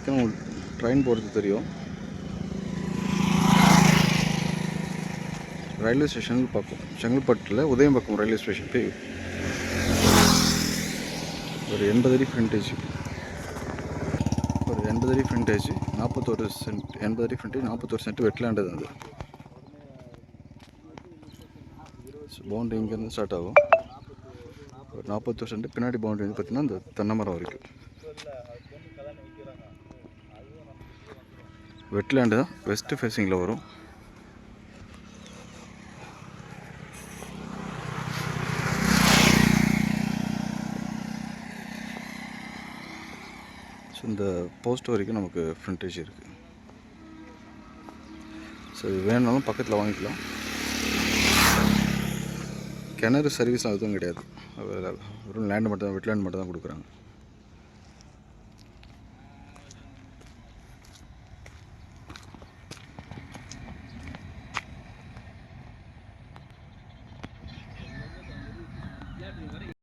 பார்த்தீங்கன்னா ட்ரெயின் போகிறது தெரியும். ரயில்வே ஸ்டேஷன் பார்க்கும். செங்கல்பட்டில் உதயம்பக்கம் ரயில்வே ஸ்டேஷன் போய் ஒரு 80 அடி ஃப்ரண்டேஜ், ஒரு 80 அடி ஃப்ரண்டேஜ், 41 சென்ட், 80 அடி ஃப்ரண்டேஜ், 41 சென்ட் வெட்லேண்ட் அது. பவுண்டரி இங்கேருந்து ஸ்டார்ட் ஆகும். ஒரு 41 சென்ட். பின்னாடி பவுண்டரி வந்து பார்த்திங்கன்னா இந்த தென்னை மரம் வரைக்கும் வெட்லேண்டு தான். வெஸ்ட் ஃபேஸிங்கில் வரும். ஸோ இந்த போஸ்ட் வரைக்கும் நமக்கு ஃப்ரண்டேஜ் இருக்குது. ஸோ இது வேணுனாலும் பக்கத்தில் வாங்கிக்கலாம். கிணறு சர்வீஸ்லாம் எதுவும் கிடையாது. வெறும் லேண்டு மட்டும் தான், வெட்லேண்ட் மட்டும் தான் கொடுக்குறாங்க.